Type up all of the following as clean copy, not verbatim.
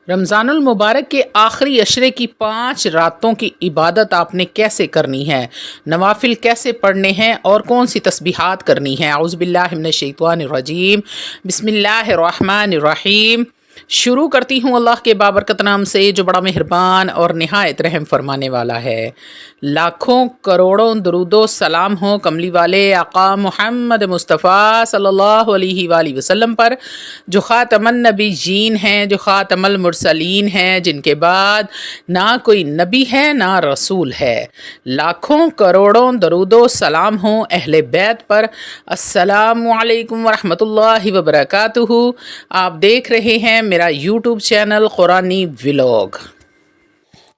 رمضان المبارک کے آخری عشرے کی 5 راتوں کی عبادت آپ نے کیسے کرنی ہے، نوافل کیسے پڑھنے ہیں اور کون سی تسبیحات کرنی ہیں؟ اعوذ باللہ من الشیطان الرجیم، بسم اللہ الرحمن الرحیم۔ شروع کرتی ہوں اللہ کے بابرکت نام سے جو بڑا مہربان اور نہایت رحم فرمانے والا ہے۔ لاکھوں کروڑوں درود و سلام ہو کملی والے آقا محمد مصطفیٰ صلی اللہ علیہ وآلہ وسلم پر، جو خاتم النبیین ہیں، جو خاتم المرسلین ہیں، جن کے بعد نہ کوئی نبی ہے نہ رسول ہے۔ لاکھوں کروڑوں درود و سلام ہوں اہل بیت پر۔ السلام علیکم ورحمۃ اللہ وبرکاتہ۔ آپ دیکھ رہے ہیں میرا یوٹیوب چینل قرآنی ولاگ۔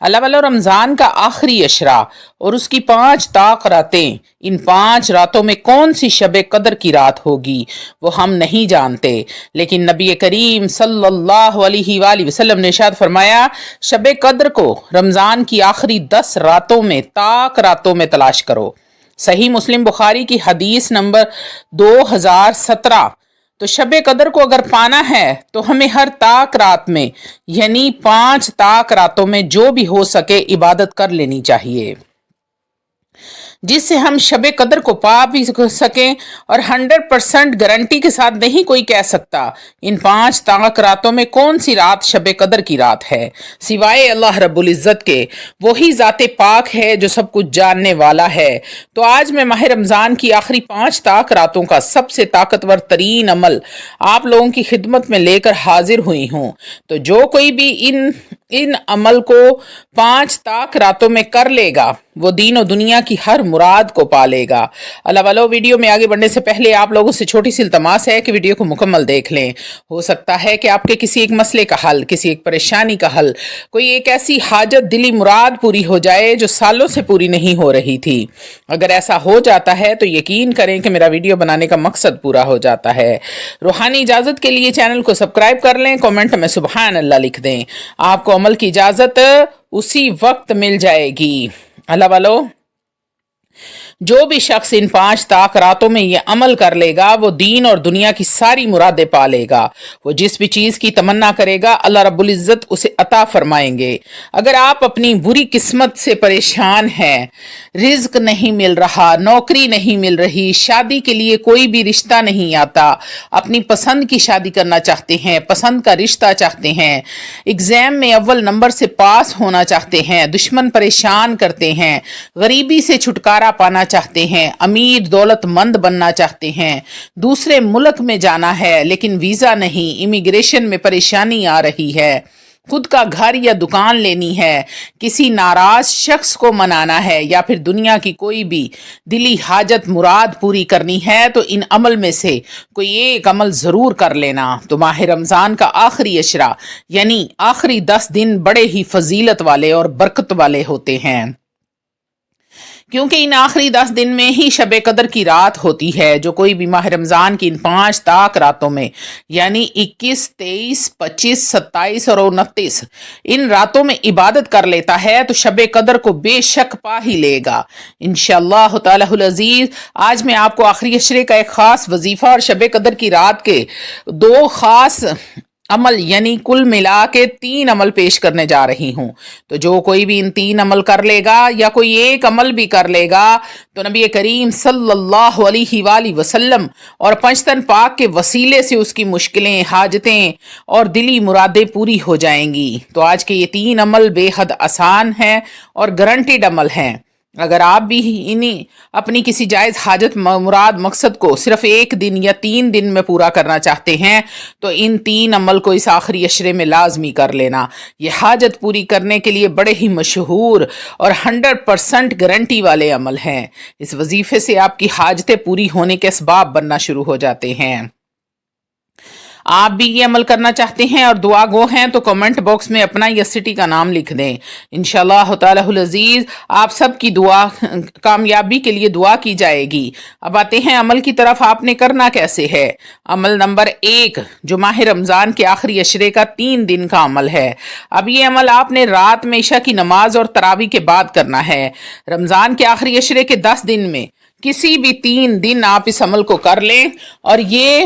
اللہ والا رمضان کا آخری عشرہ اور اس کی 5 طاق راتیں، ان 5 راتوں میں کون سی شب قدر کی رات ہوگی وہ ہم نہیں جانتے، لیکن نبی کریم صلی اللہ علیہ وآلہ وسلم نے ارشاد فرمایا شب قدر کو رمضان کی آخری 10 راتوں میں، طاق راتوں میں تلاش کرو۔ صحیح مسلم بخاری کی حدیث نمبر 2017۔ تو شب قدر کو اگر پانا ہے تو ہمیں ہر طاق رات میں، یعنی 5 طاق راتوں میں جو بھی ہو سکے عبادت کر لینی چاہیے، جس سے ہم شب قدر کو پا بھی سکیں۔ اور 100% گارنٹی کے ساتھ نہیں کوئی کہہ سکتا ان 5 طاق راتوں میں کون سی رات شب قدر کی رات ہے سوائے اللہ رب العزت کے۔ وہی ذات پاک ہے جو سب کچھ جاننے والا ہے۔ تو آج میں ماہ رمضان کی آخری 5 طاق راتوں کا سب سے طاقتور ترین عمل آپ لوگوں کی خدمت میں لے کر حاضر ہوئی ہوں۔ تو جو کوئی بھی ان عمل کو 5 طاق راتوں میں کر لے گا وہ دین و دنیا کی ہر مراد کو پالے گا۔ اللہ والو، ویڈیو میں آگے بڑھنے سے پہلے آپ لوگوں سے چھوٹی سی التماس ہے کہ ویڈیو کو مکمل دیکھ لیں۔ ہو سکتا ہے کہ آپ کے کسی ایک مسئلے کا حل، کسی ایک پریشانی کا حل، کوئی ایک ایسی حاجت دلی مراد پوری ہو جائے جو سالوں سے پوری نہیں ہو رہی تھی۔ اگر ایسا ہو جاتا ہے تو یقین کریں کہ میرا ویڈیو بنانے کا مقصد پورا ہو جاتا ہے۔ روحانی اجازت کے لیے چینل کو سبسکرائب کر لیں، کومنٹ میں سبحان اللہ لکھ دیں۔ آپ کو عمل کی اجازت اسی وقت مل جائے گی۔ اللہ والو، جو بھی شخص ان 5 طاق راتوں میں یہ عمل کر لے گا وہ دین اور دنیا کی ساری مرادیں پا لے گا۔ وہ جس بھی چیز کی تمنا کرے گا اللہ رب العزت اسے عطا فرمائیں گے۔ اگر آپ اپنی بری قسمت سے پریشان ہیں، رزق نہیں مل رہا، نوکری نہیں مل رہی، شادی کے لیے کوئی بھی رشتہ نہیں آتا، اپنی پسند کی شادی کرنا چاہتے ہیں، پسند کا رشتہ چاہتے ہیں، ایگزام میں اول نمبر سے پاس ہونا چاہتے ہیں، دشمن پریشان کرتے ہیں، غریبی سے چھٹکارا پانا چاہتے ہیں، امیر دولت مند بننا چاہتے ہیں، دوسرے ملک میں جانا ہے لیکن ویزا نہیں، امیگریشن میں پریشانی آ رہی ہے، خود کا گھر یا دکان لینی ہے، کسی ناراض شخص کو منانا ہے، یا پھر دنیا کی کوئی بھی دلی حاجت مراد پوری کرنی ہے تو ان عمل میں سے کوئی ایک عمل ضرور کر لینا۔ تو ماہ رمضان کا آخری عشرہ یعنی آخری 10 دن بڑے ہی فضیلت والے اور برکت والے ہوتے ہیں، کیونکہ ان آخری 10 دن میں ہی شب قدر کی رات ہوتی ہے۔ جو کوئی بھی ماہ رمضان کی ان 5 طاق راتوں میں یعنی 21، 23، 25، 27 اور 29 ان راتوں میں عبادت کر لیتا ہے تو شب قدر کو بے شک پا ہی لے گا انشاءاللہ تعالی العزیز۔ آج میں آپ کو آخری عشرے کا ایک خاص وظیفہ اور شب قدر کی رات کے 2 خاص عمل یعنی کل ملا کے 3 عمل پیش کرنے جا رہی ہوں۔ تو جو کوئی بھی ان 3 عمل کر لے گا یا کوئی ایک عمل بھی کر لے گا تو نبی کریم صلی اللہ علیہ وآلہ وسلم اور پنجتن پاک کے وسیلے سے اس کی مشکلیں، حاجتیں اور دلی مرادیں پوری ہو جائیں گی۔ تو آج کے یہ 3 عمل بے حد آسان ہیں اور گارنٹیڈ عمل ہیں۔ اگر آپ بھی اپنی کسی جائز حاجت مراد مقصد کو صرف 1 دن یا 3 دن میں پورا کرنا چاہتے ہیں تو ان 3 عمل کو اس آخری عشرے میں لازمی کر لینا۔ یہ حاجت پوری کرنے کے لیے بڑے ہی مشہور اور 100% گارنٹی والے عمل ہیں۔ اس وظیفے سے آپ کی حاجتیں پوری ہونے کے اسباب بننا شروع ہو جاتے ہیں۔ آپ بھی یہ عمل کرنا چاہتے ہیں اور دعا گو ہیں تو کمنٹ باکس میں اپنا یا سٹی کا نام لکھ دیں۔ انشاءاللہ تعالی العزیز آپ سب کی دعا، کامیابی کے لیے دعا کی جائے گی۔ اب آتے ہیں عمل کی طرف۔ آپ نے کرنا کیسے ہے؟ عمل نمبر 1 جو ماہ رمضان کے آخری عشرے کا 3 دن کا عمل ہے۔ اب یہ عمل آپ نے رات میں عشاء کی نماز اور تراویح کے بعد کرنا ہے۔ رمضان کے آخری عشرے کے 10 دن میں کسی بھی 3 دن آپ اس عمل کو کر لیں، اور یہ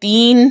3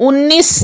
19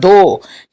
2,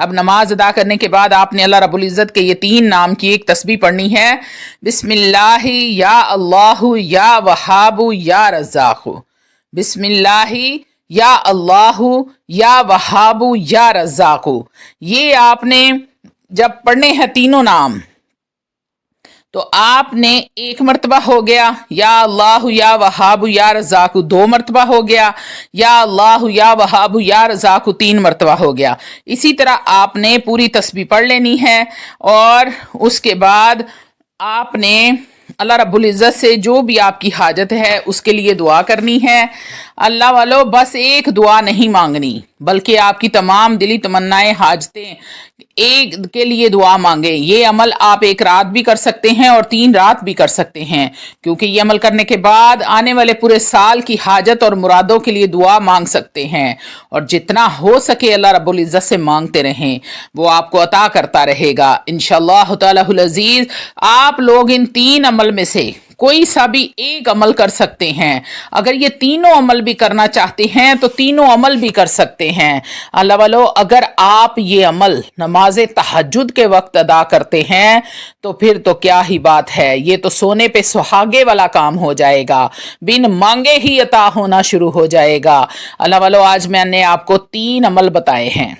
اب نماز ادا کرنے کے بعد آپ نے اللہ رب العزت کے یہ 3 نام کی ایک تسبیح پڑھنی ہے، بسم اللہ یا اللہ یا وہاب یا رزاق، بسم اللہ یا اللہ یا وہاب یا رزاق۔ یہ آپ نے جب پڑھنے ہیں تینوں نام تو آپ نے 1 مرتبہ ہو گیا یا اللہ یا وہاب یا رزاق، 2 مرتبہ ہو گیا یا اللہ یا وہاب یا رزاق، 3 مرتبہ ہو گیا۔ اسی طرح آپ نے پوری تسبیح پڑھ لینی ہے، اور اس کے بعد آپ نے اللہ رب العزت سے جو بھی آپ کی حاجت ہے اس کے لیے دعا کرنی ہے۔ اللہ والو بس ایک دعا نہیں مانگنی، بلکہ آپ کی تمام دلی تمنائیں حاجتیں ایک کے لیے دعا مانگیں۔ یہ عمل آپ 1 رات بھی کر سکتے ہیں اور 3 رات بھی کر سکتے ہیں، کیونکہ یہ عمل کرنے کے بعد آنے والے پورے سال کی حاجت اور مرادوں کے لیے دعا مانگ سکتے ہیں، اور جتنا ہو سکے اللہ رب العزت سے مانگتے رہیں، وہ آپ کو عطا کرتا رہے گا انشاءاللہ تعالی العزیز۔ آپ لوگ ان 3 عمل میں سے کوئی سا بھی ایک عمل کر سکتے ہیں۔ اگر یہ تینوں عمل بھی کرنا چاہتے ہیں تو تینوں عمل بھی کر سکتے ہیں۔ اللہ والو اگر آپ یہ عمل نماز تہجد کے وقت ادا کرتے ہیں تو پھر تو کیا ہی بات ہے، یہ تو سونے پہ سہاگے والا کام ہو جائے گا، بن مانگے ہی عطا ہونا شروع ہو جائے گا۔ اللہ والو آج میں نے آپ کو 3 عمل بتائے ہیں،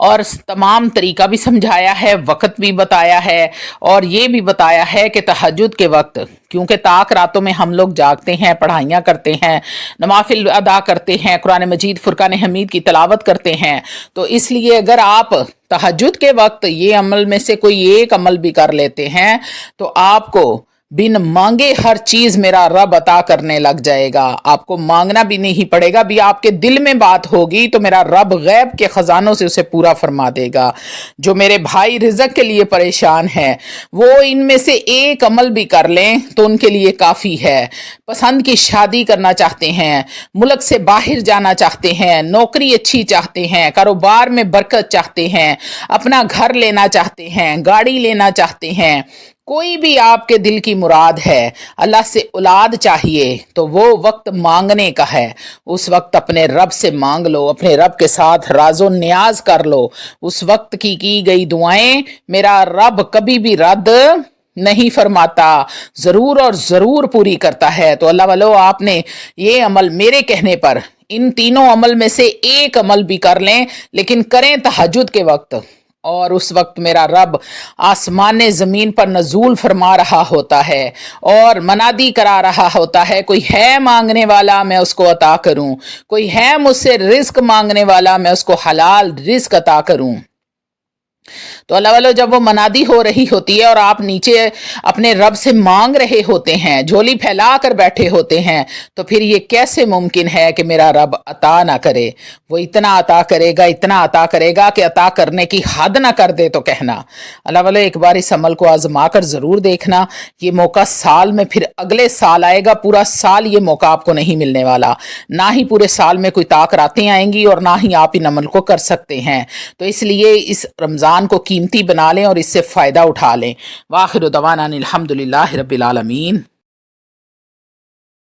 اور تمام طریقہ بھی سمجھایا ہے، وقت بھی بتایا ہے، اور یہ بھی بتایا ہے کہ تہجد کے وقت کیونکہ طاق راتوں میں ہم لوگ جاگتے ہیں، پڑھائیاں کرتے ہیں، نوافل ادا کرتے ہیں، قرآن مجید فرقان حمید کی تلاوت کرتے ہیں، تو اس لیے اگر آپ تہجد کے وقت یہ عمل میں سے کوئی ایک عمل بھی کر لیتے ہیں تو آپ کو بن مانگے ہر چیز میرا رب عطا کرنے لگ جائے گا۔ آپ کو مانگنا بھی نہیں پڑے گا، بھی آپ کے دل میں بات ہوگی تو میرا رب غیب کے خزانوں سے اسے پورا فرما دے گا۔ جو میرے بھائی رزق کے لیے پریشان ہیں وہ ان میں سے ایک عمل بھی کر لیں تو ان کے لیے کافی ہے۔ پسند کی شادی کرنا چاہتے ہیں، ملک سے باہر جانا چاہتے ہیں، نوکری اچھی چاہتے ہیں، کاروبار میں برکت چاہتے ہیں، اپنا گھر لینا چاہتے ہیں، گاڑی لینا چاہتے ہیں، کوئی بھی آپ کے دل کی مراد ہے، اللہ سے اولاد چاہیے تو وہ وقت مانگنے کا ہے۔ اس وقت اپنے رب سے مانگ لو، اپنے رب کے ساتھ راز و نیاز کر لو۔ اس وقت کی گئی دعائیں میرا رب کبھی بھی رد نہیں فرماتا، ضرور اور ضرور پوری کرتا ہے۔ تو اللہ والو آپ نے یہ عمل میرے کہنے پر ان تینوں عمل میں سے ایک عمل بھی کر لیں، لیکن کریں تہجد کے وقت، اور اس وقت میرا رب آسمان زمین پر نزول فرما رہا ہوتا ہے اور منادی کرا رہا ہوتا ہے، کوئی ہے مانگنے والا میں اس کو عطا کروں، کوئی ہے مجھ سے رزق مانگنے والا میں اس کو حلال رزق عطا کروں۔ تو اللہ والو جب وہ منادی ہو رہی ہوتی ہے اور آپ نیچے اپنے رب سے مانگ رہے ہوتے ہیں، جھولی پھیلا کر بیٹھے ہوتے ہیں، تو پھر یہ کیسے ممکن ہے کہ میرا رب عطا نہ کرے؟ وہ اتنا عطا کرے گا، اتنا عطا کرے گا کہ عطا کرنے کی حد نہ کر دے تو کہنا۔ اللہ والو ایک بار اس عمل کو آزما کر ضرور دیکھنا، یہ موقع سال میں پھر اگلے سال آئے گا، پورا سال یہ موقع آپ کو نہیں ملنے والا، نہ ہی پورے سال میں کوئی طاق راتیں آئیں گی اور نہ ہی آپ ان عمل کو کر سکتے ہیں۔ تو اس لیے اس رمضان کو قیمتی بنا لیں اور اس سے فائدہ اٹھا لیں۔ وآخر دعوانا الحمدللہ رب العالمین۔